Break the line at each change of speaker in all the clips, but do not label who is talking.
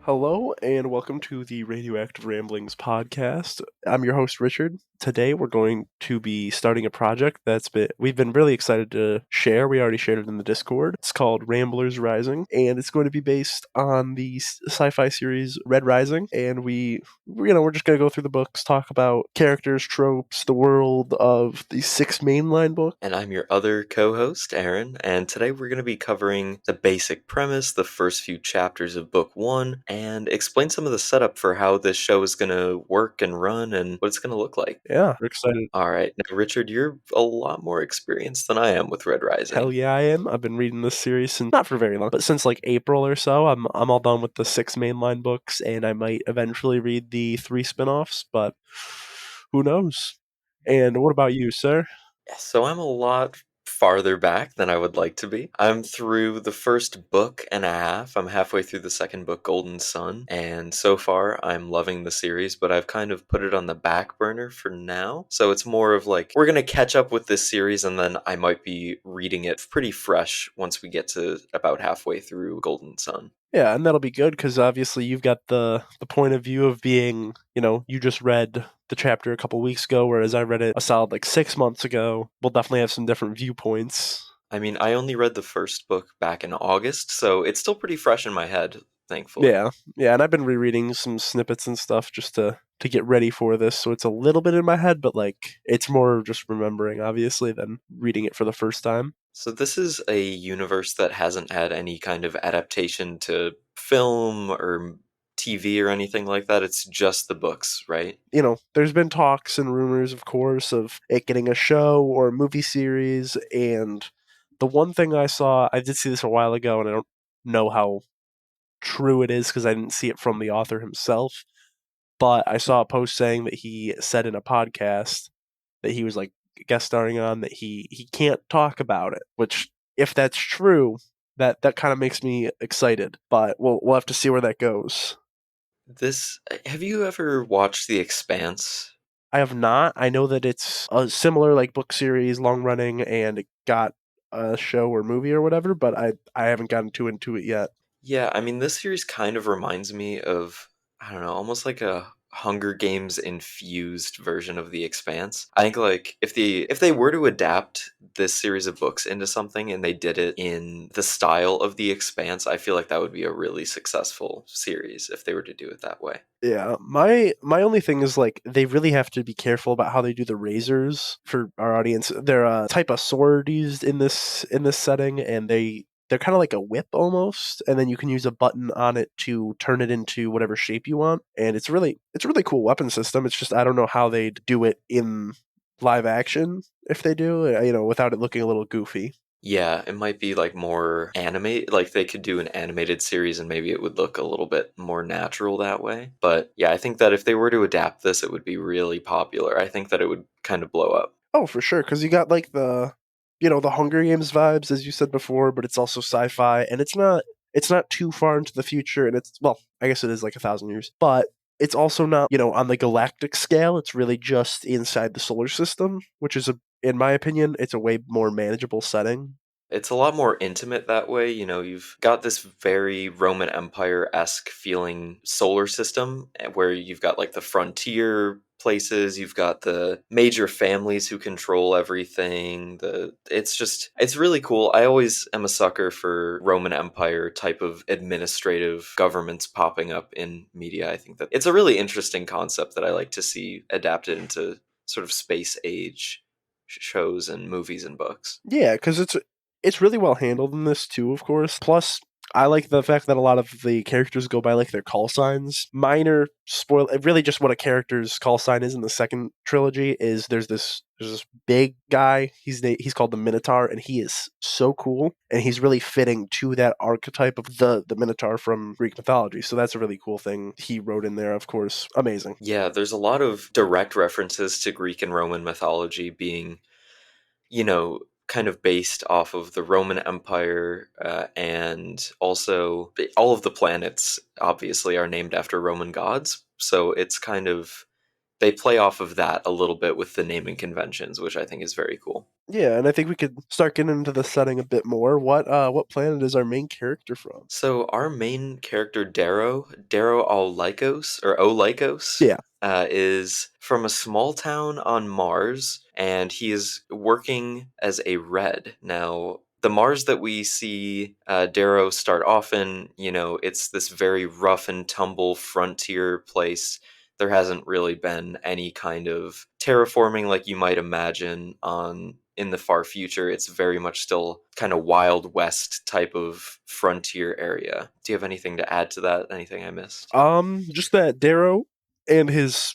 Hello and welcome to the Radioactive Ramblings podcast. I'm your host Richard. Today we're going to be starting a project we've been really excited to share. We already shared it in the Discord. It's called Ramblers Rising, and it's going to be based on the sci-fi series Red Rising. And we're just going to go through the books, talk about characters, tropes, the world of the six mainline books.
And I'm your other co-host, Aaron, and today we're going to be covering the basic premise, the first few chapters of book one, and explain some of the setup for how this show is going to work and run and what it's going to look like.
Yeah, we're excited.
All right, now Richard, you're a lot more experienced than I am with Red
Hell
Rising.
yeah, I am. I've been reading this series since not for very long, but since like April or so. I'm all done with the six mainline books, and I might eventually read the three spin-offs, but who knows? And what about you, sir?
So I'm a lot farther back than I would like to be. I'm through the first book and a half. I'm halfway through the second book, Golden Sun, and so far I'm loving the series, but I've kind of put it on the back burner for now. So it's more of like, we're going to catch up with this series, and then I might be reading it pretty fresh once we get to about halfway through Golden Sun.
Yeah, and that'll be good because obviously you've got the point of view of being, you just read the chapter a couple weeks ago, whereas I read it a solid like 6 months ago. We'll definitely have some different viewpoints.
I mean, I only read the first book back in August, so it's still pretty fresh in my head, thankfully.
Yeah, yeah, and I've been rereading some snippets and stuff just to get ready for this, so it's a little bit in my head, but like it's more just remembering, obviously, than reading it for the first time.
So this is a universe that hasn't had any kind of adaptation to film or TV or anything like that. It's just the books, right?
There's been talks and rumors, of course, of it getting a show or a movie series, and the one thing I did see this a while ago, and I don't know how true it is because I didn't see it from the author himself, but I saw a post saying that he said in a podcast that he was like guest starring on that he can't talk about it. Which, if that's true, that kind of makes me excited. But we'll have to see where that goes.
Have you ever watched The Expanse?
I have not. I know that it's a similar like book series, long running, and it got a show or movie or whatever. But I haven't gotten too into it yet.
Yeah, I mean, this series kind of reminds me of, I don't know, almost like a Hunger Games infused version of The Expanse. I think like if they were to adapt this series of books into something and they did it in the style of The Expanse, I feel like that would be a really successful series if they were to do it that way.
Yeah, my only thing is like they really have to be careful about how they do the razors for our audience. They're a type of sword used in this setting, and they're kind of like a whip almost, and then you can use a button on it to turn it into whatever shape you want. And it's a really cool weapon system. It's just I don't know how they'd do it in live action if they do, without it looking a little goofy.
Yeah, it might be like more animate, like they could do an animated series and maybe it would look a little bit more natural that way. But yeah, I think that if they were to adapt this, it would be really popular. I think that it would kind of blow up.
Oh, for sure, because you got like the Hunger Games vibes, as you said before, but it's also sci-fi, and it's not too far into the future, and it's well, I guess it is like 1,000 years, but it's also not on the galactic scale. It's really just inside the solar system, which is in my opinion, it's a way more manageable setting.
It's a lot more intimate that way. You've got this very Roman Empire-esque feeling solar system where you've got like the frontier places, you've got the major families who control everything. It's really cool. I always am a sucker for Roman Empire type of administrative governments popping up in media. I think that it's a really interesting concept that I like to see adapted into sort of space age shows and movies and books.
Yeah, because it's really well handled in this too, of course. Plus, I like the fact that a lot of the characters go by like their call signs. Minor spoil, really just what a character's call sign is in the second trilogy is there's this big guy. He's called the Minotaur, and he is so cool, and he's really fitting to that archetype of the Minotaur from Greek mythology. So that's a really cool thing he wrote in there. Of course, amazing.
Yeah, there's a lot of direct references to Greek and Roman mythology being, kind of based off of the Roman Empire, and also all of the planets obviously are named after Roman gods. So it's kind of they play off of that a little bit with the naming conventions, which I think is very cool.
Yeah, and I think we could start getting into the setting a bit more. What planet is our main character from?
So our main character Darrow Olycos,
Yeah.
is from a small town on Mars, and he is working as a Red. Now, the Mars that we see Darrow start off in, it's this very rough and tumble frontier place. There hasn't really been any kind of terraforming like you might imagine on in the far future. It's very much still kind of Wild West type of frontier area. Do you have anything to add to that? Anything I missed?
Just that Darrow and his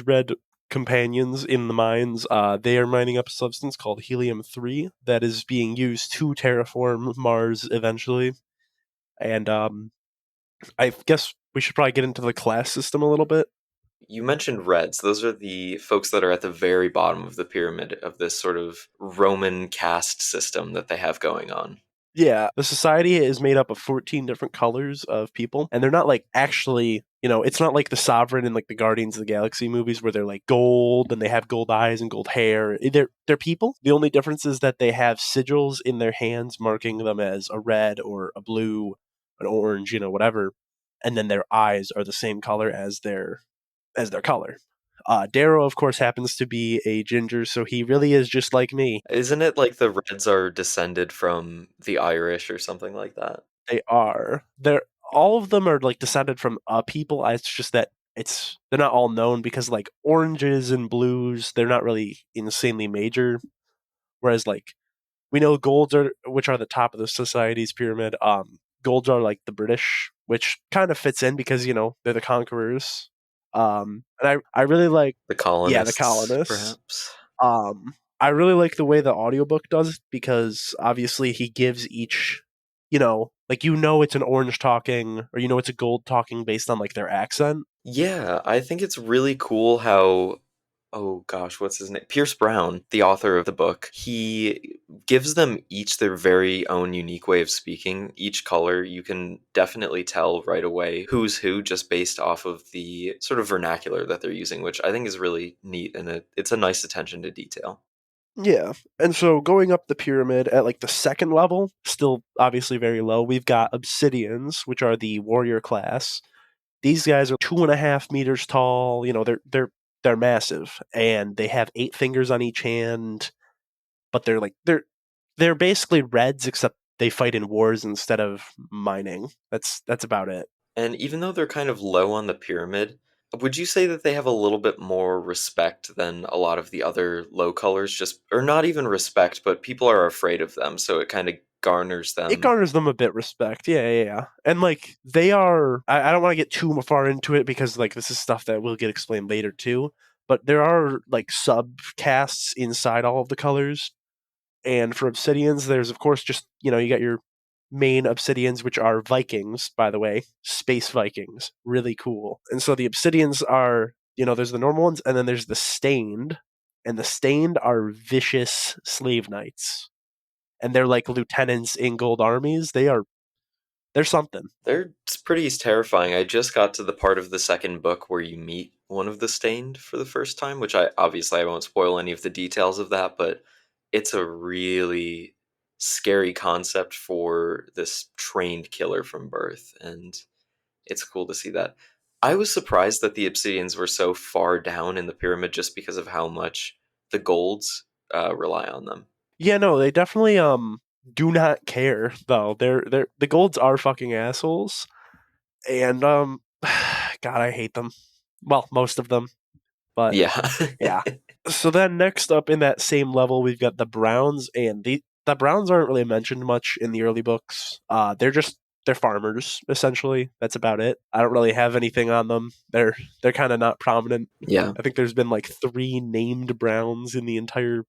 red companions in the mines, they are mining up a substance called helium-3 that is being used to terraform Mars eventually. And I guess we should probably get into the class system a little bit.
You mentioned Reds. Those are the folks that are at the very bottom of the pyramid of this sort of Roman caste system that they have going on.
Yeah, the society is made up of 14 different colors of people, and they're not like actually, it's not like the Sovereign in like the Guardians of the Galaxy movies where they're like gold and they have gold eyes and gold hair. They're people. The only difference is that they have sigils in their hands marking them as a red or a blue, an orange, whatever, and then their eyes are the same color as their color. Darrow, of course, happens to be a ginger, so he really is just like me.
Isn't it like the Reds are descended from the Irish or something like that?
They are. They're all of them are like descended from people. It's just that they're not all known because like oranges and blues, they're not really insanely major. Whereas like we know golds are which are the top of the society's pyramid. Golds are like the British, which kind of fits in because they're the conquerors. And I really like
The
yeah the
colonists,
colonists.
perhaps?
I really like the way the audiobook does it because obviously he gives each, like it's an orange talking or it's a gold talking based on like their accent.
Yeah, I think it's really cool how, oh gosh, what's his name? Pierce Brown, the author of the book, he gives them each their very own unique way of speaking. Each color, you can definitely tell right away who's who just based off of the sort of vernacular that they're using, which I think is really neat, and it's a nice attention to detail.
Yeah. And so going up the pyramid at like the second level, still obviously very low, we've got obsidians, which are the warrior class. These guys are 2.5 meters tall. They're massive, and they have 8 fingers on each hand. But they're basically reds, except they fight in wars instead of mining. That's about it.
And even though they're kind of low on the pyramid, would you say that they have a little bit more respect than a lot of the other low colors? Just, or not even respect, but people are afraid of them, so it kind of garners
It
them.
garners them a bit respect. Yeah, yeah, yeah. And like they are, I don't want to get too far into it because like this is stuff that will get explained later too. But there are like subcasts inside all of the colors. And for obsidians, there's of course just you got your main obsidians, which are Vikings, by the way, space Vikings, really cool. And so the obsidians are there's the normal ones, and then there's the stained, and the stained are vicious slave knights, and they're like lieutenants in gold armies. They're something.
They're pretty terrifying. I just got to the part of the second book where you meet one of the Stained for the first time, which I won't spoil any of the details of that, but it's a really scary concept for this trained killer from birth, and it's cool to see that. I was surprised that the Obsidians were so far down in the pyramid just because of how much the Golds rely on them.
Yeah, no, they definitely do not care though. They're the golds are fucking assholes, and God, I hate them. Well, most of them, but
Yeah.
yeah. So then next up in that same level, we've got the Browns, and the Browns aren't really mentioned much in the early books. They're farmers essentially. That's about it. I don't really have anything on them. They're kind of not prominent.
Yeah.
I think there's been like 3 named Browns in the entire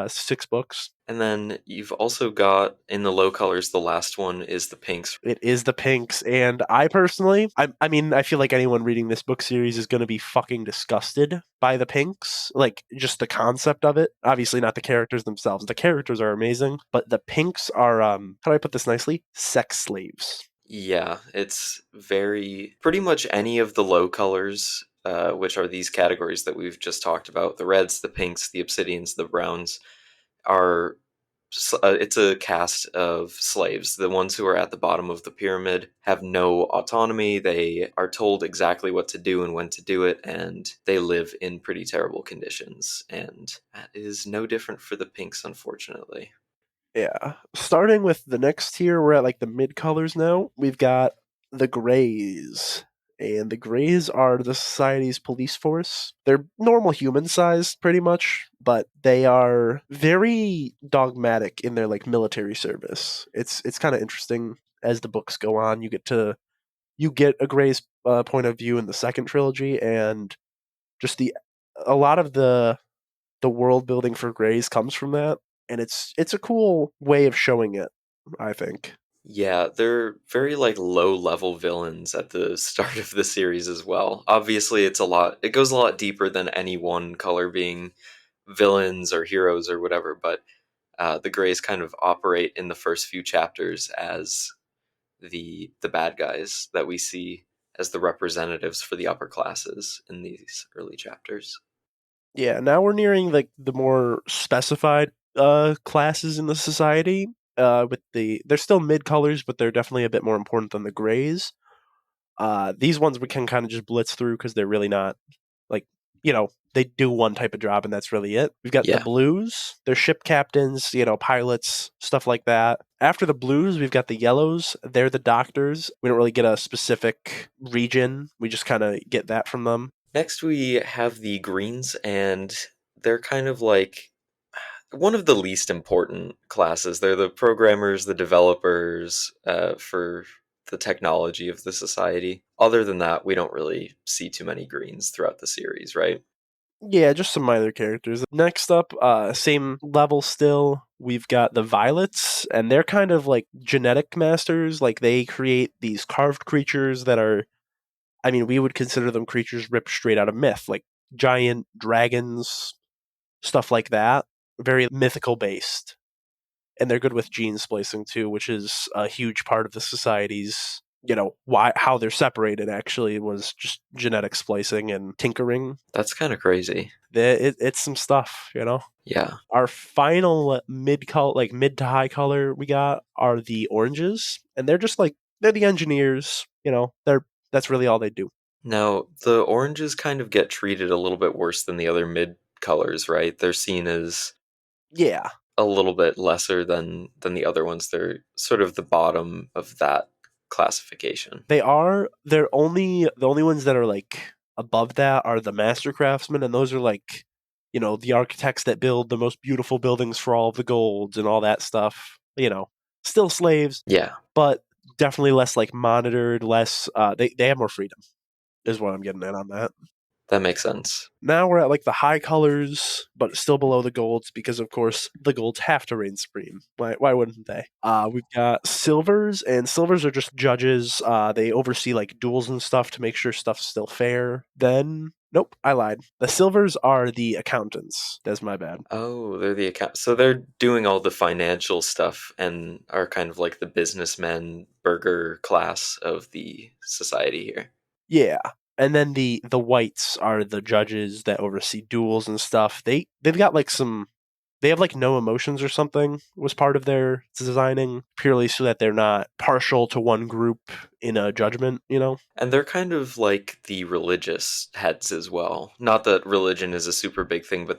6 books.
And then you've also got in the low colors, the last one is the pinks.
It is the pinks, and I personally, I mean, I feel like anyone reading this book series is going to be fucking disgusted by the pinks. Like, just the concept of it. Obviously, not the characters themselves. The characters are amazing, but the pinks are, how do I put this nicely? Sex slaves.
Yeah, it's very pretty much any of the low colors which are these categories that we've just talked about, the reds, the pinks, the obsidians, the browns, are it's a caste of slaves. The ones who are at the bottom of the pyramid have no autonomy. They are told exactly what to do and when to do it, and they live in pretty terrible conditions. And that is no different for the pinks, unfortunately.
Yeah. Starting with the next tier, we're at like the mid colors now. We've got the Greys. And the Greys are the society's police force. They're normal human sized, pretty much, but they are very dogmatic in their like military service. It's kind of interesting as the books go on. You get a Grey's point of view in the second trilogy, and just a lot of the world building for Greys comes from that, and it's a cool way of showing it, I think.
Yeah, they're very like low level villains at the start of the series as well. Obviously, it goes a lot deeper than any one color being villains or heroes or whatever, but the Greys kind of operate in the first few chapters as the bad guys that we see as the representatives for the upper classes in these early chapters.
Yeah, now we're nearing like the more specified classes in the society. With they're still mid colors, but they're definitely a bit more important than the Greys. These ones we can kind of just blitz through because they're really not like they do one type of job and that's really it. We've got the
Yeah.
blues, they're ship captains, pilots, stuff like that. After the blues, we've got the yellows, they're the doctors. We don't really get a specific region, we just kind of get that from them.
Next, we have the Greens, and they're kind of like one of the least important classes. They're the programmers, the developers for the technology of the society. Other than that, we don't really see too many Greens throughout the series, right?
Yeah, just some minor characters. Next up, same level still, we've got the violets, and they're kind of like genetic masters. Like they create these carved creatures that are, I mean, we would consider them creatures ripped straight out of myth, like giant dragons, stuff like that. Very mythical based. And they're good with gene splicing too, which is a huge part of the society's, why how they're separated actually was just genetic splicing and tinkering.
That's kind of crazy.
It's some stuff.
Yeah.
Our final mid to high color we got are the oranges, and they're just like they're the engineers. That's really all they do.
Now, the oranges kind of get treated a little bit worse than the other mid colors, right? They're seen as
Yeah,
a little bit lesser than the other ones. They're sort of the bottom of that classification.
they are. The only ones that are like above that are the master craftsmen, and those are like, the architects that build the most beautiful buildings for all of the golds and all that stuff. Still slaves,
Yeah,
but definitely less like monitored. Less. They have more freedom. Is what I'm getting at on that.
that makes sense.
Now we're at like the high colors, but still below the golds because, of course, the golds have to reign supreme. Why wouldn't they? We've got silvers, and silvers are just judges. They oversee like duels and stuff to make sure stuff's still fair. Then, nope, I lied. The silvers are the accountants. That's my bad.
Oh, they're the account. So they're doing all the financial stuff and are kind of like the businessmen, burger class of the society here.
Yeah. And then the whites are the judges that oversee duels and stuff. They've got like some they have like no emotions or something was part of their designing purely so that they're not partial to one group in a judgment.
And they're kind of like the religious heads as well. Not that religion is a super big thing, but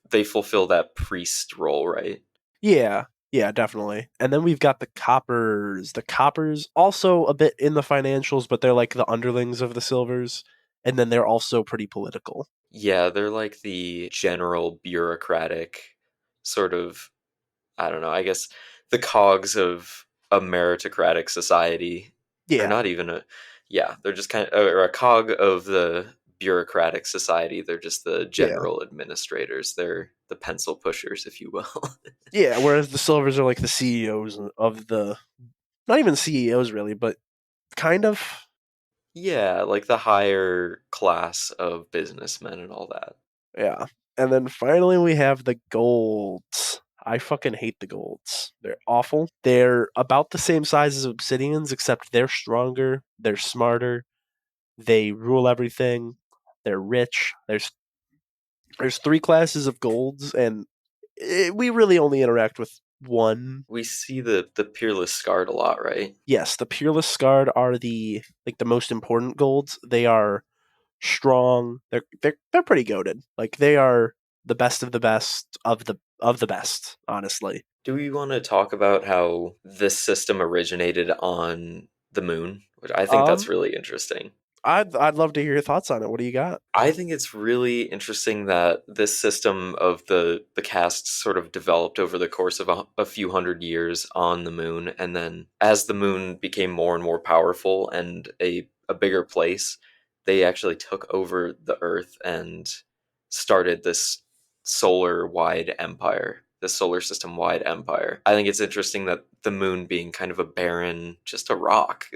they fulfill that priest role, right?
Yeah. Yeah, definitely. And then we've got the coppers. The coppers also a bit in the financials, but they're like the underlings of the silvers. And then they're also pretty political.
Yeah, they're like the general bureaucratic sort of, I don't know, I guess the cogs of a meritocratic society, or
Yeah.
not even yeah, they're just kind of, or a cog of the bureaucratic society. They're just the
Yeah.
general administrators. They're the pencil pushers, if you will.
Yeah, whereas the silvers are like the CEOs of the not even CEOs really, but kind of.
Yeah, like the higher class of businessmen and all that.
Yeah. And then finally we have the golds. I fucking hate the golds. They're awful. They're about the same size as obsidians, except they're stronger, they're smarter, they rule everything. They're rich. There's three classes of golds, and we really only interact with one.
We see the Peerless Scarred a lot, right?
Yes, the Peerless Scarred are the most important golds. They are strong. They're pretty goated. Like they are the best of the best of the best. Honestly,
Do we want to talk about how this system originated on the moon? Which I think that's
um,
really interesting.
I'd love to hear your thoughts on it. What do you got?
I think it's really interesting that this system of the castes sort of developed over the course of a few hundred years on the moon, and then as the moon became more and more powerful and a bigger place, they actually took over the Earth and started this solar wide empire, this solar system wide empire. I think it's interesting that the moon being kind of a barren, just a rock,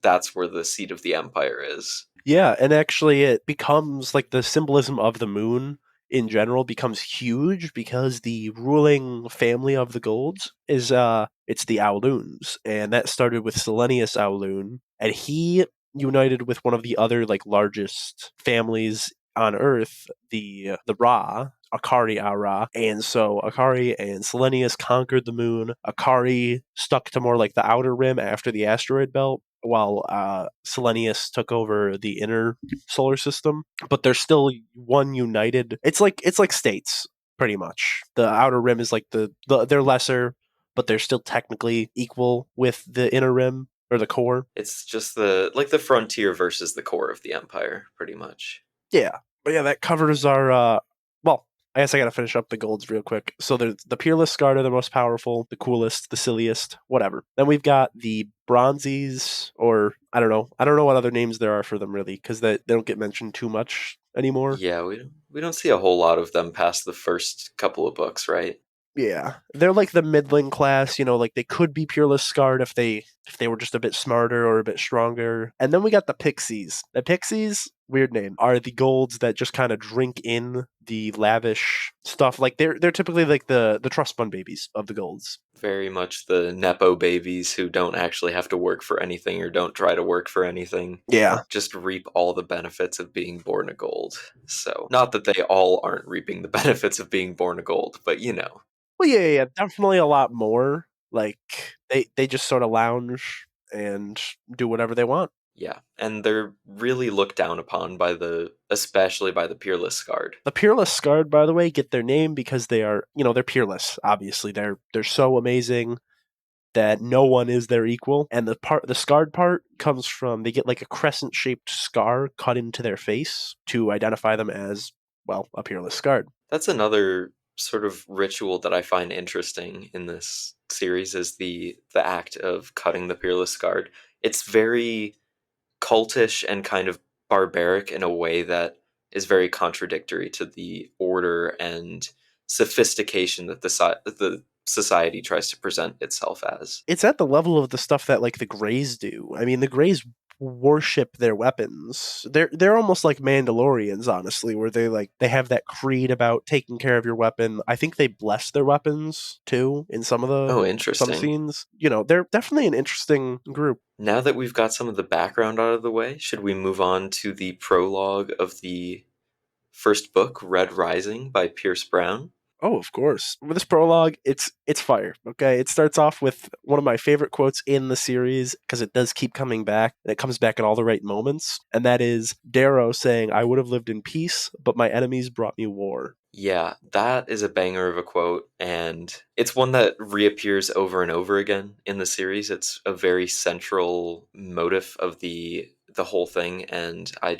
that's where the seat of the empire is.
Yeah, and actually, it becomes like the symbolism of the moon in general becomes huge because the ruling family of the Golds is it's the Owloons, and that started with Selenius Owloon, and he united with one of the other like largest families on Earth, the Ra. Akari Ara, and so Akari and Selenius conquered the moon. Akari stuck to more like the outer rim after the asteroid belt, while Selenius took over the inner solar system. But they're still one united. It's like states, pretty much. The outer rim is like they're lesser, but they're still technically equal with the inner rim or the core.
It's just the frontier versus the core of the empire, pretty much.
Yeah, but yeah, that covers our. Well, I guess I gotta finish up the golds real quick. So the Peerless Guard are the most powerful, the coolest, the silliest, whatever. Then we've got the Bronzies, or I don't know. I don't know what other names there are for them really, because they don't get mentioned too much anymore.
Yeah, we don't see a whole lot of them past the first couple of books, right?
Yeah, they're like the middling class. Like they could be Peerless Scarred if they were just a bit smarter or a bit stronger. And then we got the Pixies. The Pixies, weird name, are the golds that just kind of drink in the lavish stuff. Like they're typically like the trust fund babies of the golds.
Very much the nepo babies who don't actually have to work for anything or don't try to work for anything.
Yeah.
Just reap all the benefits of being born a gold. So, not that they all aren't reaping the benefits of being born a gold, but you know.
Well, yeah, definitely a lot more. Like they just sort of lounge and do whatever they want.
Yeah, and they're really looked down upon by especially by the Peerless Scarred.
The Peerless Scarred, by the way, get their name because they're peerless. Obviously, they're so amazing that no one is their equal. And the scarred part comes from they get like a crescent shaped scar cut into their face to identify them as a peerless scarred.
That's another sort of ritual that I find interesting in this series is the act of cutting the Peerless Scarred. It's very cultish and kind of barbaric in a way that is very contradictory to the order and sophistication that the society tries to present itself as.
It's at the level of the stuff that like the Greys do. I mean, the Greys worship their weapons. They're almost like Mandalorians, honestly, where they have that creed about taking care of your weapon. I think they bless their weapons too in
Oh,
some
interesting.
scenes. They're definitely an interesting group.
Now that we've got some of the background out of the way, should we move on to the prologue of the first book, Red Rising by Pierce Brown?
Oh, of course. With this prologue, it's fire. Okay, it starts off with one of my favorite quotes in the series because it does keep coming back, and it comes back at all the right moments, and that is Darrow saying, "I would have lived in peace, but my enemies brought me war."
Yeah, that is a banger of a quote, and it's one that reappears over and over again in the series. It's a very central motif of the whole thing, and I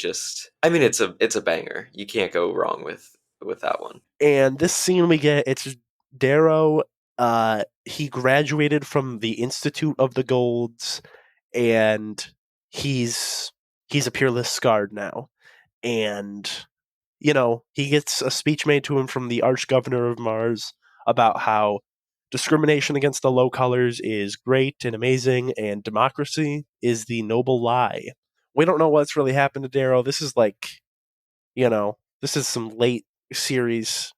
mean it's a banger. You can't go wrong with that one.
And this scene we get, it's Darrow. He graduated from the Institute of the Golds, and he's he's a peerless Scarred now, and he gets a speech made to him from the Arch Governor of Mars about how discrimination against the low colors is great and amazing, and democracy is the noble lie. We don't know what's really happened to Darrow. This is this is some late series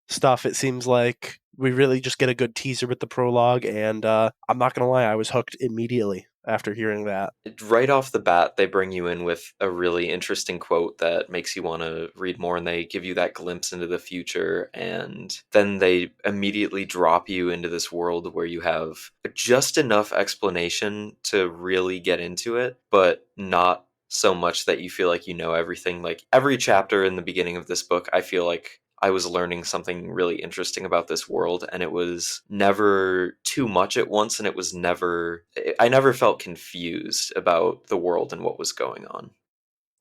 stuff, it seems like. We really just get a good teaser with the prologue, and I'm not going to lie, I was hooked immediately. after hearing that.
Right off the bat, they bring you in with a really interesting quote that makes you want to read more, and they give you that glimpse into the future. And then they immediately drop you into this world where you have just enough explanation to really get into it, but not so much that you feel like you know everything. Like every chapter in the beginning of this book, I feel like I was learning something really interesting about this world, and it was never too much at once, and it was never, I never felt confused about the world and what was going on.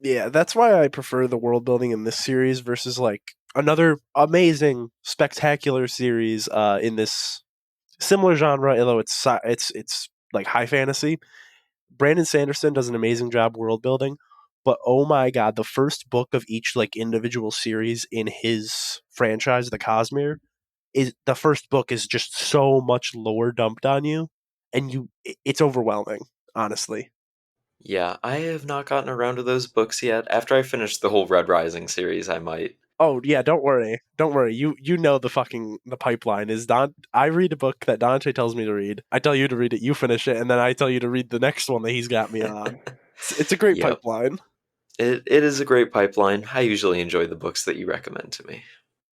Yeah, that's why I prefer the world building in this series versus like another amazing, spectacular series in this similar genre, although it's like high fantasy. Brandon Sanderson does an amazing job world building, but oh my god, the first book of each like individual series in his franchise, the Cosmere, is the first book is just so much lore dumped on you, and it's overwhelming, honestly.
Yeah, I have not gotten around to those books yet. After I finish the whole Red Rising series, I might.
Oh yeah, don't worry. You know the pipeline is Don. I read a book that Dante tells me to read. I tell you to read it. You finish it, and then I tell you to read the next one that he's got me on. It's a great
Yep.
pipeline.
It is a great pipeline. I usually enjoy the books that you recommend to me.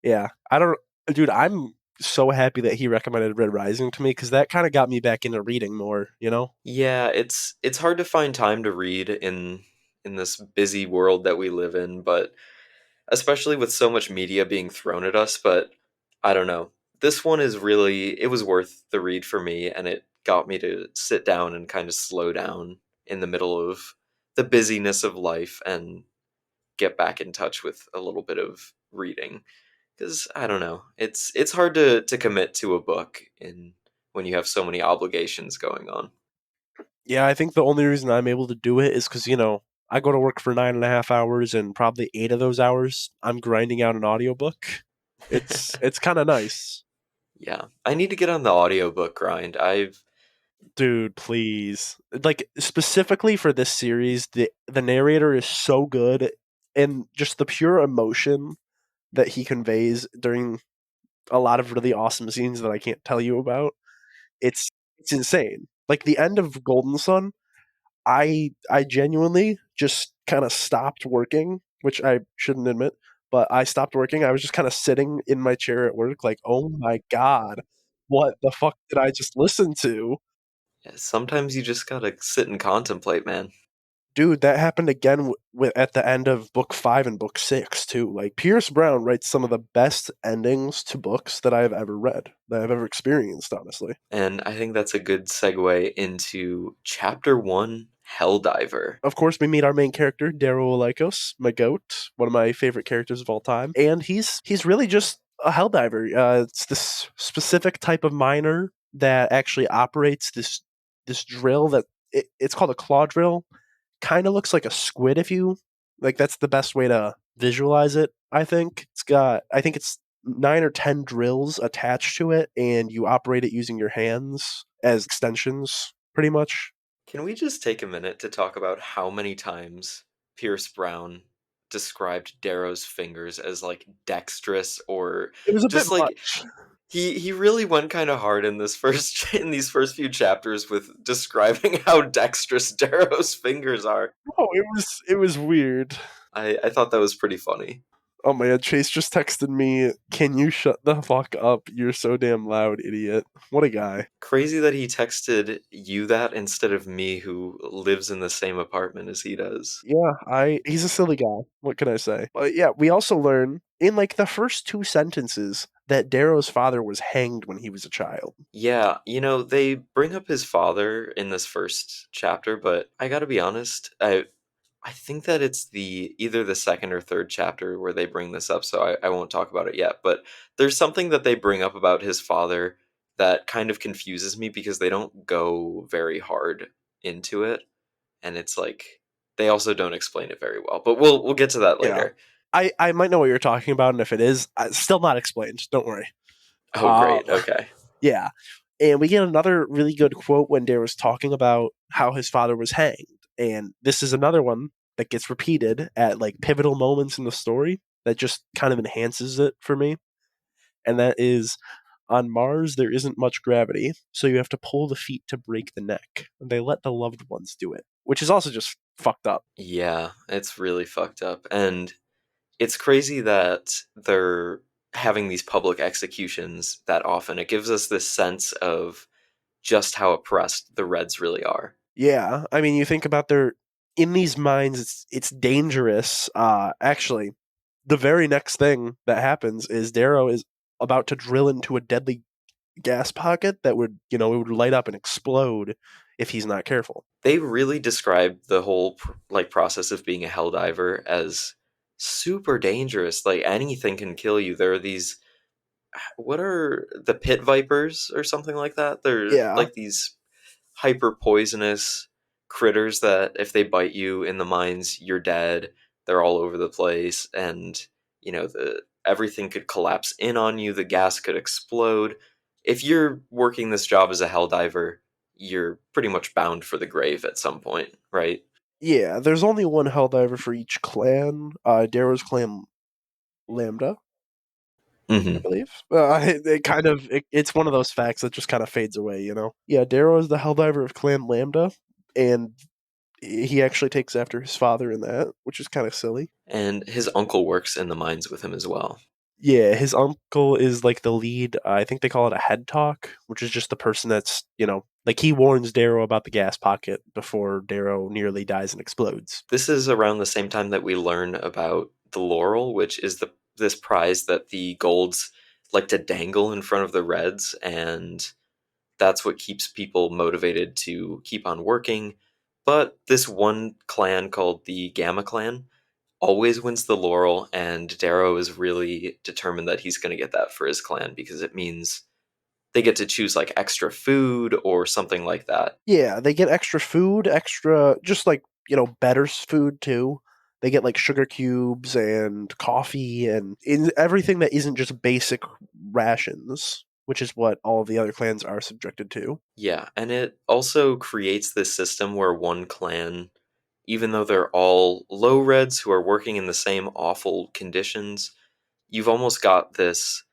Yeah, I don't, dude. I'm so happy that he recommended Red Rising to me because that kind of got me back into reading more. You know.
Yeah, it's hard to find time to read in this busy world that we live in, but especially with so much media being thrown at us, but I don't know. This one is really, it was worth the read for me, and it got me to sit down and kind of slow down in the middle of the busyness of life and get back in touch with a little bit of reading. Because I don't know, it's hard to commit to a book in when you have so many obligations going on.
Yeah, I think the only reason I'm able to do it is because I go to work for 9.5 hours, and probably 8 of those hours I'm grinding out an audiobook. It's kind of nice.
Yeah, I need to get on the audiobook grind. I've
Dude, please. Like specifically for this series, the narrator is so good, and just the pure emotion that he conveys during a lot of really awesome scenes that I can't tell you about. It's it's insane. Like the end of Golden Sun, I genuinely just kind of stopped working, which I shouldn't admit, but I stopped working. I was just kind of sitting in my chair at work like, "Oh my god. What the fuck did I just listen to?"
yeah, sometimes you just gotta sit and contemplate, man.
Dude, that happened again at the end of book 5 and book 6 too. Like Pierce Brown writes some of the best endings to books that I've ever read, that I've ever experienced, honestly.
And I think that's a good segue into chapter one, Helldiver.
Of course, we meet our main character, Darrow Olikos, my goat, one of my favorite characters of all time, and he's really just a helldiver. It's this specific type of miner that actually operates this drill that it's called a claw drill. Kind of looks like a squid if you like. That's the best way to visualize it. I think it's 9 or 10 drills attached to it, and you operate it using your hands as extensions, pretty much.
Can we just take a minute to talk about how many times Pierce Brown described Darrow's fingers as like dexterous or
It was a bit
just like
much.
he really went kind of hard in this first in these first few chapters with describing how dexterous Darrow's fingers are.
Oh, it was weird.
I thought that was pretty funny.
Oh man, Chase just texted me, "Can you shut the fuck up? You're so damn loud, idiot." What a guy.
Crazy that he texted you that instead of me, who lives in the same apartment as he does.
Yeah, I he's a silly guy. What can I say? But yeah, we also learn in like the first 2 sentences that Darrow's father was hanged when he was a child.
Yeah, they bring up his father in this first chapter, but I gotta be honest, I think that it's the either the second or third chapter where they bring this up, so I won't talk about it yet. But there's something that they bring up about his father that kind of confuses me because they don't go very hard into it, and it's like they also don't explain it very well. But we'll get to that
Yeah.
later.
I might know what you're talking about, and if it is, still not explained. Don't worry.
Oh,
Um,
great. Okay.
yeah. And we get another really good quote when Darrow's talking about how his father was hanged. And this is another one that gets repeated at like pivotal moments in the story that just kind of enhances it for me. And that is On Mars, there isn't much gravity, so you have to pull the feet to break the neck. They let the loved ones do it, which is also just fucked up.
Yeah, it's really fucked up. And it's crazy that they're having these public executions that often. It gives us this sense of just how oppressed the Reds really are.
Yeah, I mean, you think about their in these mines, it's dangerous. Actually, the very next thing that happens is Darrow is about to drill into a deadly gas pocket that would, it would light up and explode if he's not careful.
They really describe the whole like process of being a helldiver as super dangerous. Like anything can kill you. There are these what are the pit vipers or something like that? They're
Yeah,
like these hyper poisonous critters that if they bite you in the mines, you're dead. They're all over the place, and the everything could collapse in on you. The gas could explode. If you're working this job as a hell diver, you're pretty much bound for the grave at some point, right?
yeah. There's only one Helldiver for each clan. Darrow's clan Lambda, I
Hmm.
believe. It kind of it's one of those facts that just kind of fades away, you know. Yeah, Darrow is the Helldiver of Clan Lambda, and he actually takes after his father in that, which is kind of silly.
And his uncle works in the mines with him as well.
Yeah, his uncle is like the lead. I think they call it a head talk, which is just the person that's, like he warns Darrow about the gas pocket before Darrow nearly dies and explodes.
This is around the same time that we learn about the laurel, which is this prize that the golds like to dangle in front of the reds, and that's what keeps people motivated to keep on working. But this one clan called the Gamma Clan always wins the laurel, and Darrow is really determined that he's going to get that for his clan because it means they get to choose like extra food or something like that.
Yeah, they get extra food, extra just like, better food too. They get like sugar cubes and coffee and everything that isn't just basic rations, which is what all of the other clans are subjected to.
Yeah, and it also creates this system where one clan, even though they're all low reds who are working in the same awful conditions, you've almost got this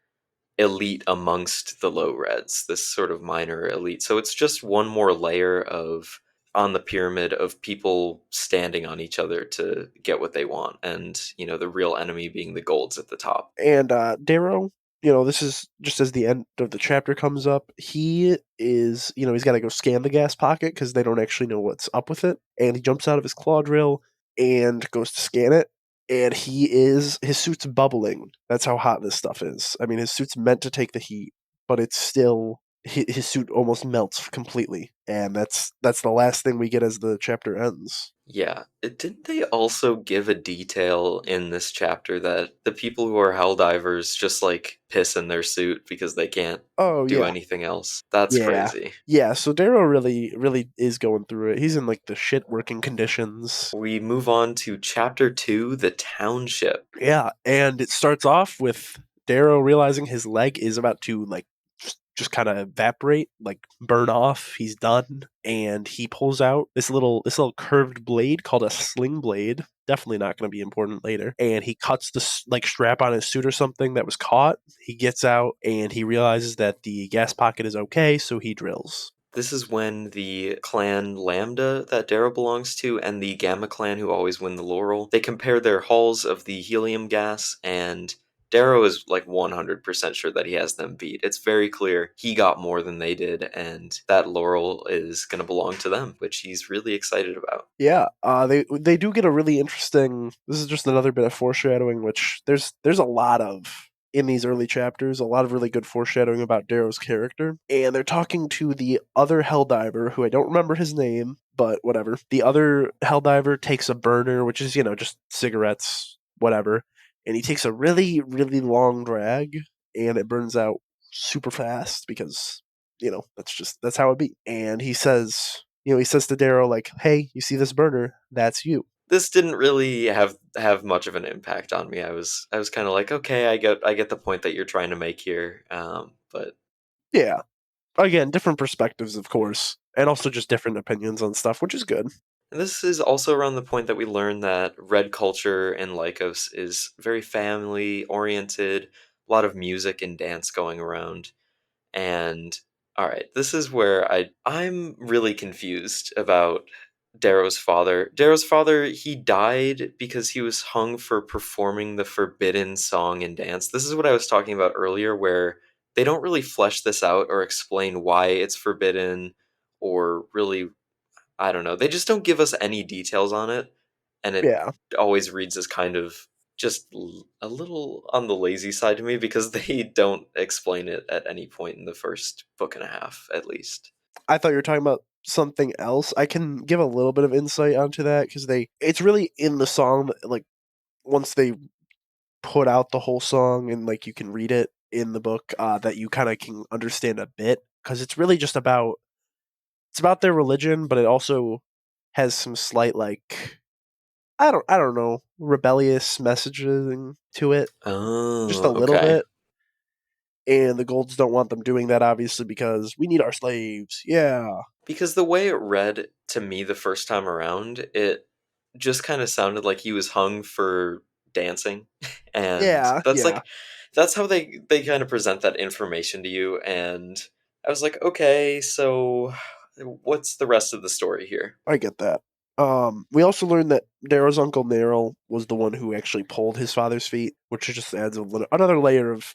elite amongst the low reds, this sort of minor elite. So it's just one more layer of on the pyramid of people standing on each other to get what they want, and the real enemy being the golds at the top.
And Darrow, this is just as the end of the chapter comes up. He is, he's got to go scan the gas pocket because they don't actually know what's up with it. And he jumps out of his claw drill and goes to scan it. And his suit's bubbling. That's how hot this stuff is. I mean, his suit's meant to take the heat, but it's still his suit almost melts completely. And that's the last thing we get as the chapter ends.
Yeah, didn't they also give a detail in this chapter that the people who are Helldivers just like piss in their suit because they can't
Oh
do
yeah,
anything else? That's
yeah.
crazy.
Yeah, so Darrow really, really is going through it. He's in like the shit working conditions.
We move on to chapter 2, the township.
Yeah, and it starts off with Darrow realizing his leg is about to like just kind of evaporate, like burn off. He's done, and he pulls out this little curved blade called a sling blade. Definitely not going to be important later. And he cuts the like strap on his suit or something that was caught. He gets out and he realizes that the gas pocket is okay, so he drills.
This is when the clan Lambda that Darrow belongs to and the Gamma clan who always win the laurel, they compare their hauls of the helium gas, and Darrow is like 100% sure that he has them beat. It's very clear he got more than they did, and that laurel is going to belong to them, which he's really excited about.
Yeah, they do get a really interesting. This is just another bit of foreshadowing, which there's a lot of in these early chapters. A lot of really good foreshadowing about Darrow's character, and they're talking to the other Helldiver, who I don't remember his name, but whatever. The other Helldiver takes a burner, which is just cigarettes, whatever, and he takes a really really long drag, and it burns out super fast because that's how it be. And he says to Darrow like, "Hey, you see this burner? That's you."
This didn't really have much of an impact on me. I was kind of like, okay, I get the point that you're trying to make here, but
Yeah. Again, different perspectives, of course, and also just different opinions on stuff, which is good.
and this is also around the point that we learn that red culture in Lycos is very family oriented, a lot of music and dance going around. And all right, this is where I'm really confused about Darrow's father. Darrow's father, he died because he was hung for performing the forbidden song and dance. This is what I was talking about earlier, where they don't really flesh this out or explain why it's forbidden, or really, I don't know. They just don't give us any details on it, and it
Yeah,
always reads as kind of just a little on the lazy side to me because they don't explain it at any point in the first book and a half, at least.
I thought you were talking about something else. I can give a little bit of insight onto that because it's really in the song. Like once they put out the whole song and like you can read it in the book, that you kind of can understand a bit because it's really just about it's about their religion, but it also has some slight like I don't know rebellious messaging to it, just a
Oh,
little
okay.
bit. And the Golds don't want them doing that, obviously, because we need our slaves. Yeah,
Because the way it read to me the first time around, it just kind of sounded like he was hung for dancing. And
yeah, yeah.
that's how they kind of present that information to you. And I was like, okay, so what's the rest of the story here?
I get that. We also learned that Darrow's uncle Neryl was the one who actually pulled his father's feet, which just adds another layer of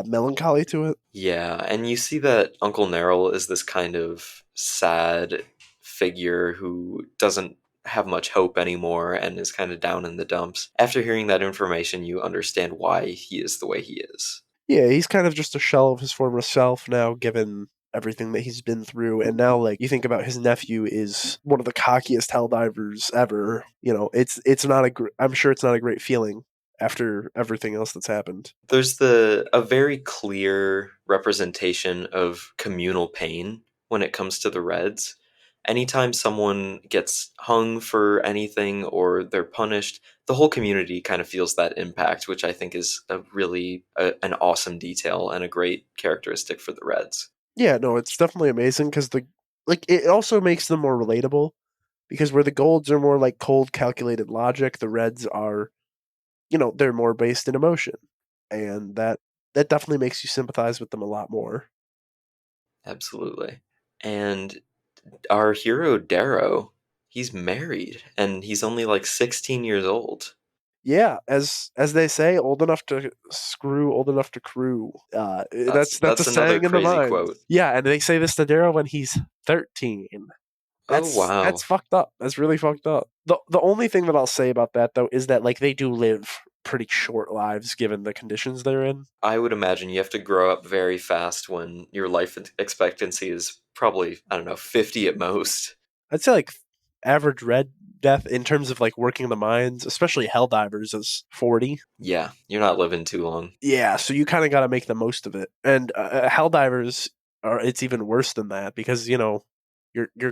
melancholy to it.
Yeah, and you see that Uncle Neril is this kind of sad figure who doesn't have much hope anymore and is kind of down in the dumps. After hearing that information, you understand why he is the way he is.
Yeah, he's kind of just a shell of his former self now, given everything that he's been through. And now, like, you think about his nephew is one of the cockiest hell divers ever. You know, it's not I'm sure it's not a great feeling after everything else that's happened.
There's the a very clear representation of communal pain when it comes to the Reds. Anytime someone gets hung for anything or they're punished, the whole community kind of feels that impact, which I think is an awesome detail and a great characteristic for the Reds.
Yeah, no, it's definitely amazing because it also makes them more relatable because where the golds are more like cold, calculated logic, the reds are, they're more based in emotion, and that definitely makes you sympathize with them a lot more.
Absolutely. And our hero Darrow, he's married and he's only like 16 years old.
Yeah, as they say, old enough to screw, old enough to crew. That's a
That's another
saying in the
crazy
mines.
quote.
Yeah, and they say this to Daryl when he's 13.
Oh
That's
wow.
fucked up. That's really fucked up. The only thing that I'll say about that though is that like they do live pretty short lives given the conditions they're in.
I would imagine you have to grow up very fast when your life expectancy is probably, I don't know, 50 at most.
I'd say like average red death in terms of like working the mines, especially hell divers, is 40.
Yeah, you're not living too long.
Yeah, so you kind of got to make the most of it. And hell divers are it's even worse than that because you're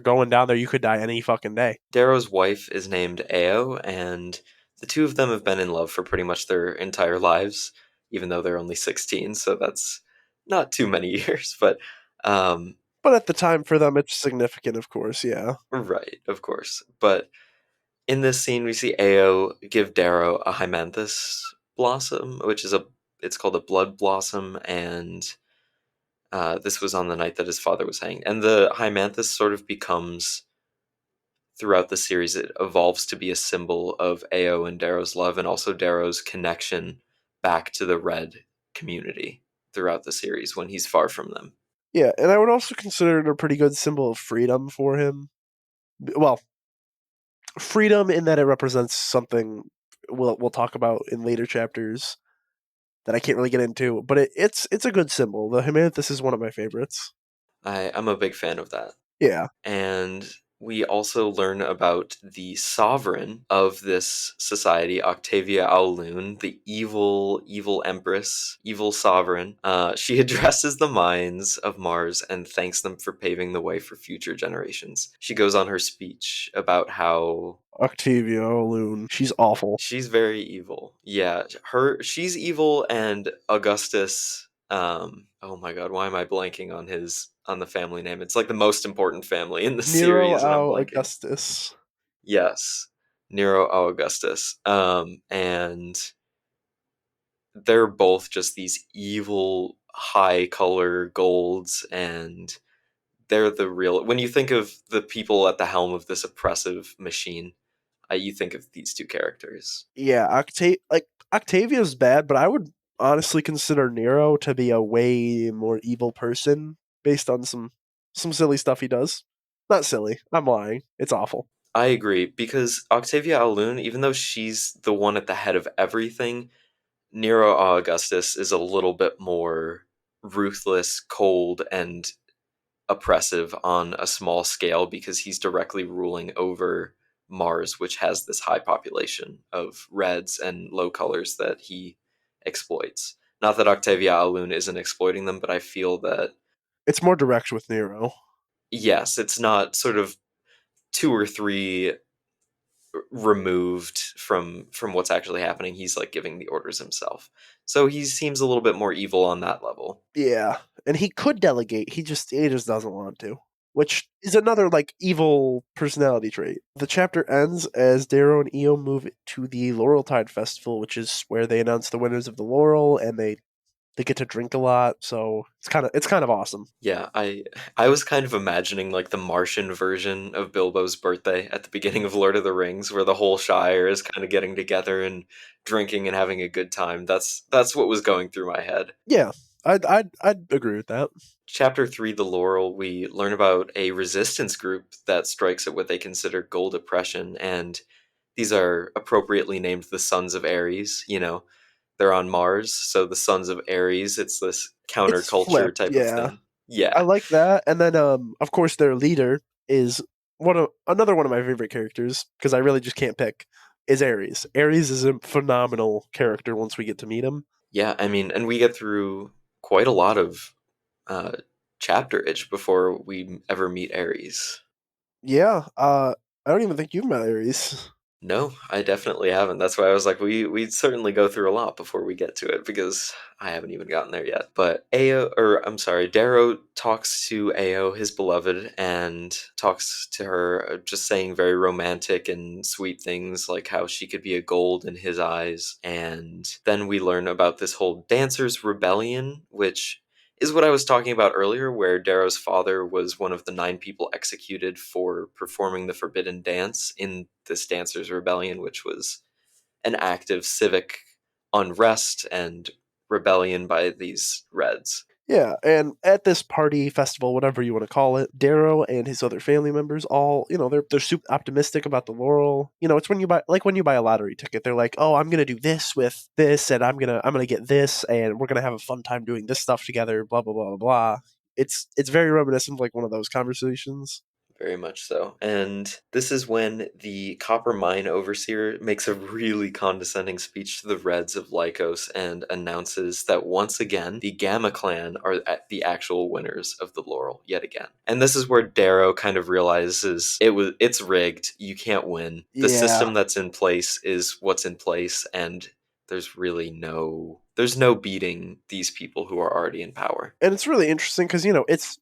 going down there. You could die any fucking day.
Darrow's wife is named Ao, and the two of them have been in love for pretty much their entire lives, even though they're only 16, so that's not too many years, but um,
But at the time for them, it's significant, of course. Yeah,
right, of course. But in this scene, we see Ao give Darrow a hymanthus blossom, which is it's called a blood blossom, and this was on the night that his father was hanged. And the hymanthus sort of becomes, throughout the series, it evolves to be a symbol of Ao and Darrow's love and also Darrow's connection back to the Red community throughout the series when he's far from them.
yeah, and I would also consider it a pretty good symbol of freedom for him. Well, freedom in that it represents something we'll talk about in later chapters that I can't really get into, but it's a good symbol. The Humanithus is one of my favorites.
I'm a big fan of that.
Yeah,
And we also learn about the sovereign of this society, Octavia Aulun, the evil empress, evil sovereign. She addresses the minds of Mars and thanks them for paving the way for future generations. She goes on her speech about how
Octavia Loon. She's awful.
she's very evil. Yeah, she's evil, and Augustus. Oh my God, why am I blanking on the family name? It's like the most important family in the
Nero
series, and I'm
Au
blanking.
Augustus.
Yes, Nero Augustus. And they're both just these evil, high color golds, and they're the real. When you think of the people at the helm of this oppressive machine, you think of these two characters.
Yeah, Octavia's bad, but I would honestly consider Nero to be a way more evil person based on some silly stuff he does. Not silly. I'm lying. It's awful.
I agree, because Octavia Alun, even though she's the one at the head of everything, Nero Augustus is a little bit more ruthless, cold, and oppressive on a small scale because he's directly ruling over Mars, which has this high population of reds and low colors that he exploits. Not that Octavia Alun isn't exploiting them, but I feel that,
It's more direct with Nero.
yes, it's not sort of two or three removed from what's actually happening. He's like giving the orders himself, so he seems a little bit more evil on that level.
Yeah, and he could delegate. He just doesn't want to, which is another like evil personality trait. The chapter ends as Darrow and Io move to the Laureltide Festival, which is where they announce the winners of the Laurel, and they get to drink a lot. So it's kind of awesome.
Yeah, I was kind of imagining like the Martian version of Bilbo's birthday at the beginning of Lord of the Rings, where the whole Shire is kind of getting together and drinking and having a good time. That's what was going through my head.
Yeah, I'd agree with that.
Chapter 3, The Laurel, we learn about a resistance group that strikes at what they consider gold oppression, and these are appropriately named the Sons of Ares. They're on Mars, so the Sons of Ares, it's this
It's
counterculture
flipped.
type of
Yeah,
thing.
I
Yeah.
like that. And then of course their leader is another one of my favorite characters because I really just can't pick is Ares. Ares is a phenomenal character once we get to meet him.
Yeah, I mean, and we get through quite a lot of uh, chapterage before we ever meet Ares.
Yeah, I don't even think you've met Ares.
No, I definitely haven't. That's why I was like, we'd certainly go through a lot before we get to it because I haven't even gotten there yet. But I'm sorry, Darrow talks to Ao, his beloved, and talks to her, just saying very romantic and sweet things like how she could be a gold in his eyes. And then we learn about this whole Dancers Rebellion, which is what I was talking about earlier, where Darrow's father was one of the 9 people executed for performing the forbidden dance in this Dancers' Rebellion, which was an act of civic unrest and rebellion by these Reds.
Yeah, and at this party festival, whatever you want to call it, Darrow and his other family members all, they're super optimistic about the Laurel. It's when you buy a lottery ticket. They're like, "Oh, I'm gonna do this with this, and I'm gonna get this, and we're gonna have a fun time doing this stuff together." Blah blah blah blah blah. It's very reminiscent of like one of those conversations.
Very much so. And this is when the copper mine overseer makes a really condescending speech to the Reds of Lycos and announces that once again, the Gamma clan are the actual winners of the Laurel yet again. And this is where Darrow kind of realizes it's rigged. You can't win. The
Yeah,
system that's in place is what's in place, and there's no beating these people who are already in power.
and it's really interesting because it's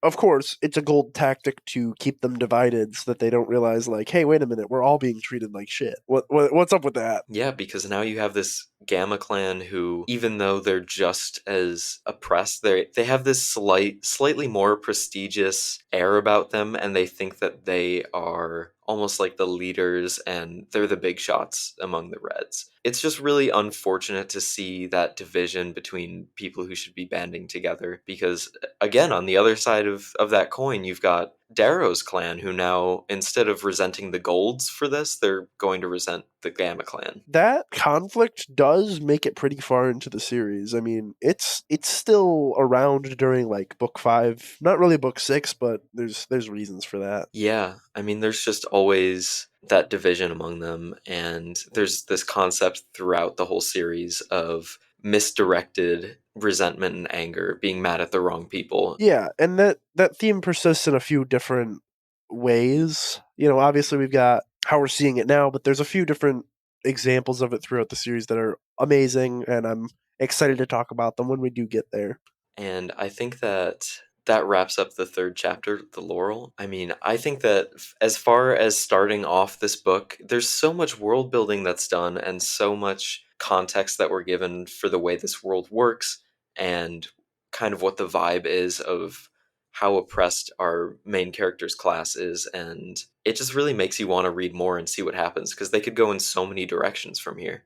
of course, it's a gold tactic to keep them divided so that they don't realize, like, hey, wait a minute, we're all being treated like shit. What's up with that?
Yeah, because now you have this Gamma clan who, even though they're just as oppressed, they have this slightly more prestigious air about them, and they think that they are almost like the leaders and they're the big shots among the Reds. It's just really unfortunate to see that division between people who should be banding together because, again, on the other side of that coin, you've got Darrow's clan, who now, instead of resenting the Golds for this, they're going to resent the Gamma clan.
That conflict does make it pretty far into the series. I mean, it's still around during like book 5, not really book 6, but there's reasons for that.
Yeah, I mean, there's just always that division among them, and there's this concept throughout the whole series of misdirected resentment and anger, being mad at the wrong people.
Yeah, and that theme persists in a few different ways. Obviously we've got how we're seeing it now, but there's a few different examples of it throughout the series that are amazing, and I'm excited to talk about them when we do get there.
And I think that wraps up the third chapter, The Laurel. I mean, I think that as far as starting off this book, there's so much world building that's done and so much context that we're given for the way this world works and kind of what the vibe is of how oppressed our main character's class is, and it just really makes you want to read more and see what happens because they could go in so many directions from here.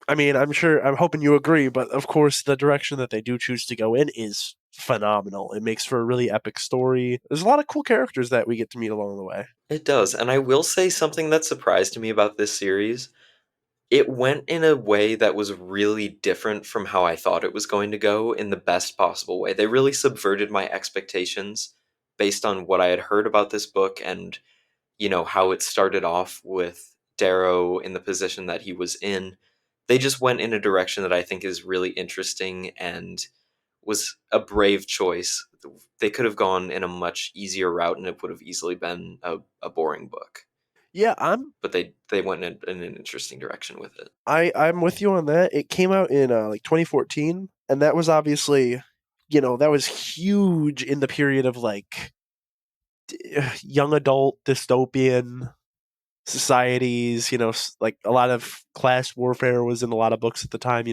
I mean, I'm hoping you agree, but of course, the direction that they do choose to go in is phenomenal. It makes for a really epic story. There's a lot of cool characters that we get to meet along the way.
It does, and I will say something that surprised me about this series. It went in a way that was really different from how I thought it was going to go in the best possible way. They really subverted my expectations based on what I had heard about this book and, how it started off with Darrow in the position that he was in. They just went in a direction that I think is really interesting and was a brave choice. They could have gone in a much easier route and it would have easily been a boring book.
Yeah,
But they went in an interesting direction with it.
I'm with you on that. It came out in like 2014, and that was obviously, that was huge in the period of like young adult dystopian societies. Like a lot of class warfare was in a lot of books at the time.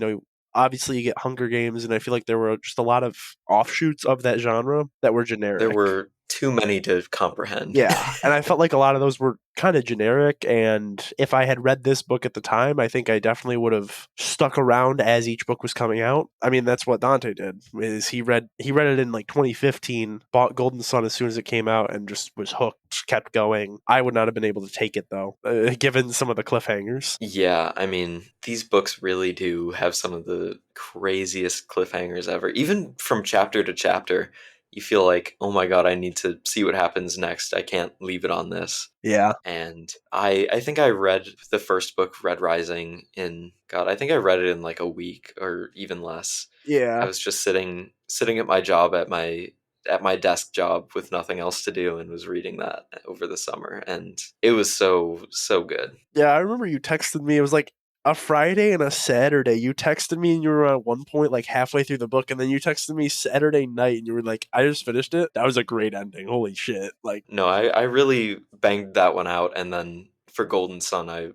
Obviously you get Hunger Games, and I feel like there were just a lot of offshoots of that genre that were
There
generic.
were too many to comprehend.
Yeah, and I felt like a lot of those were kind of generic. And if I had read this book at the time, I think I definitely would have stuck around as each book was coming out. I mean, that's what Dante did. Is he read it in like 2015, bought Golden Sun as soon as it came out, and just was hooked, kept going. I would not have been able to take it though, given some of the cliffhangers.
Yeah, I mean, these books really do have some of the craziest cliffhangers ever. Even from chapter to chapter, you feel like, oh my god, I need to see what happens next. I can't leave it on this.
Yeah,
And I think I read the first book, Red Rising, in God, I think I read it in like a week or even less. I
yeah.
was just sitting at my job at my desk job with nothing else to do and was reading that over the summer and it was so good.
Yeah, I remember you texted me. It was like a Friday and a Saturday. You texted me and you were at one point like halfway through the book, and then you texted me Saturday night and you were like, I just finished it. That was a great ending. Holy shit. Like,
No, I really banged that one out and then for Golden Sun I
yeah,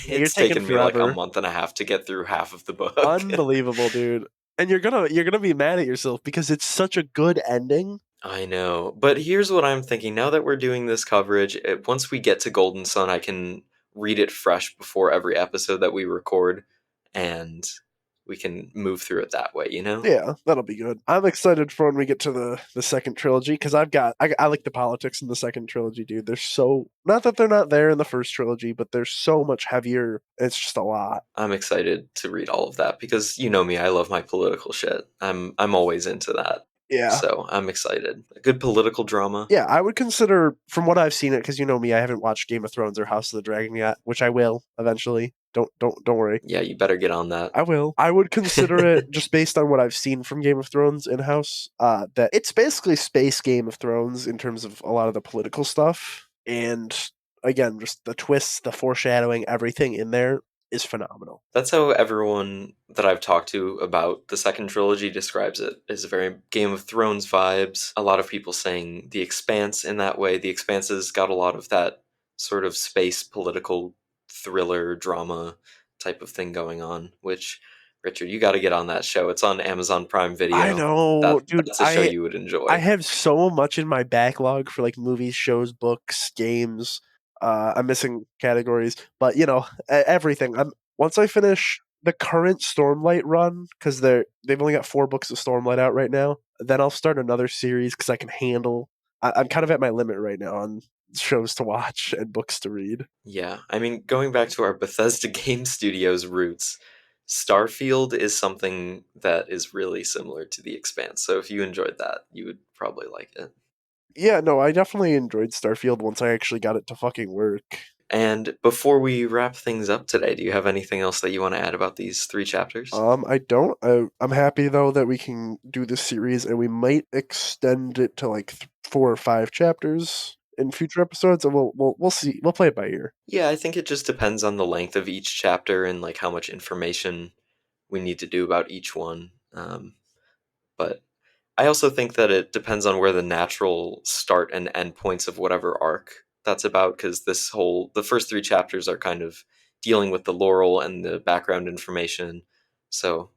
you're
it's
taking
taken me like a
forever.
month and a half to get through half of the book.
Unbelievable, dude. And you're gonna be mad at yourself because it's such a good ending.
I know. But here's what I'm thinking. Now that we're doing this coverage, once we get to Golden Sun, I can read it fresh before every episode that we record, and we can move through it that way, you know?
Yeah, that'll be good. I'm excited for when we get to the second trilogy because I like the politics in the second trilogy, dude. They're so, not that they're not there in the first trilogy, but they're so much heavier. It's just a lot.
I'm excited to read all of that because you know me, I love my political shit. I'm always into that.
Yeah.
So I'm excited. A good political drama.
Yeah, I would consider, from what I've seen it, because you know me, I haven't watched Game of Thrones or House of the Dragon yet, which I will eventually. Don't worry.
Yeah, you better get on that.
I will. I would consider it just based on what I've seen from Game of Thrones in house. That it's basically space Game of Thrones in terms of a lot of the political stuff, and again, just the twists, the foreshadowing, everything in there is phenomenal.
That's how everyone that I've talked to about the second trilogy describes it. Is very Game of Thrones vibes. A lot of people saying The Expanse in that way. The Expanse has got a lot of that sort of space political thriller drama type of thing going on, which Richard, you got to get on that show. It's on Amazon Prime
I
Video.
know, dude.
That's a show
I
you would
I
enjoy.
have so much in my backlog for like movies, shows, books, games. I'm missing categories, but everything. I'm Once I finish the current Stormlight run, because they've only got 4 books of Stormlight out right now. Then I'll start another series because I can handle. I'm kind of at my limit right now on shows to watch and books to read.
Yeah, I mean, going back to our Bethesda Game Studios roots, Starfield is something that is really similar to The Expanse. So if you enjoyed that, you would probably like it.
Yeah, no, I definitely enjoyed Starfield once I actually got it to fucking work.
And before we wrap things up today, do you have anything else that you want to add about these 3 chapters?
I don't. I'm happy though that we can do this series, and we might extend it to like 4 or 5 chapters in future episodes. And we'll see. We'll play it by ear.
Yeah, I think it just depends on the length of each chapter and like how much information we need to do about each one. But I also think that it depends on where the natural start and end points of whatever arc that's about, because the first 3 chapters are kind of dealing with the Laurel and the background information. So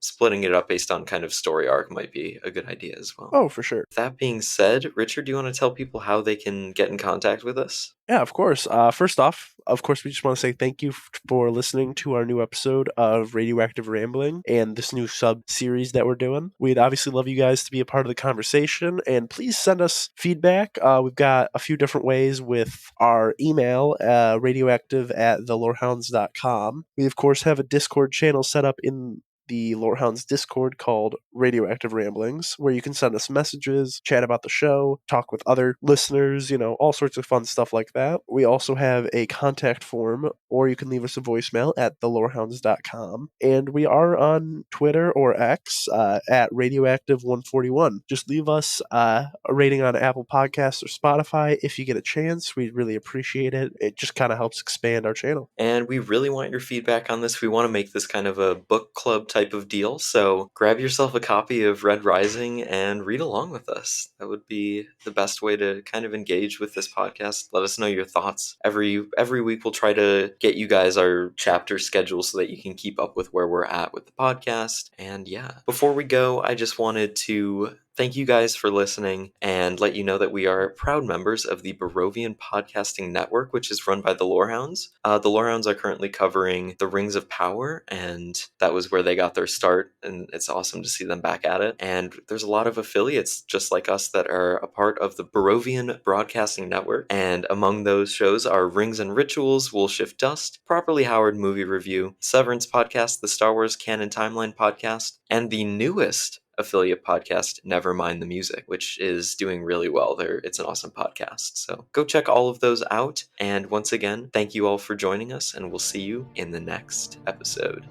splitting it up based on kind of story arc might be a good idea as well.
Oh, for sure.
That being said, Richard, do you want to tell people how they can get in contact with us?
Yeah, of course. First off, of course, we just want to say thank you for listening to our new episode of Radioactive Rambling and this new sub series that we're doing. We'd obviously love you guys to be a part of the conversation, and please send us feedback. We've got a few different ways with our email, radioactive at thelorehounds.com. We, of course, have a Discord channel set up in the Lorehounds Discord called Radioactive Ramblings, where you can send us messages, chat about the show, talk with other listeners, all sorts of fun stuff like that. We also have a contact form, or you can leave us a voicemail at thelorehounds.com. And we are on Twitter or X at Radioactive141. Just leave us a rating on Apple Podcasts or Spotify if you get a chance. We'd really appreciate it. It just kind of helps expand our channel.
And we really want your feedback on this. We want to make this kind of a book club type of deal. So grab yourself a copy of Red Rising and read along with us. That would be the best way to kind of engage with this podcast. Let us know your thoughts. Every week we'll try to get you guys our chapter schedule so that you can keep up with where we're at with the podcast. And yeah, before we go, I just wanted to thank you guys for listening and let you know that we are proud members of the Barovian Podcasting Network, which is run by the Lorehounds. The Lorehounds are currently covering the Rings of Power, and that was where they got their start, and it's awesome to see them back at it. And there's a lot of affiliates just like us that are a part of the Barovian Broadcasting Network, and among those shows are Rings and Rituals, Will Shift Dust, Properly Howard Movie Review, Severance Podcast, the Star Wars Canon Timeline Podcast, and the newest affiliate podcast, Never Mind the Music, which is doing really well. It's an awesome podcast. So go check all of those out. And once again, thank you all for joining us, and we'll see you in the next episode.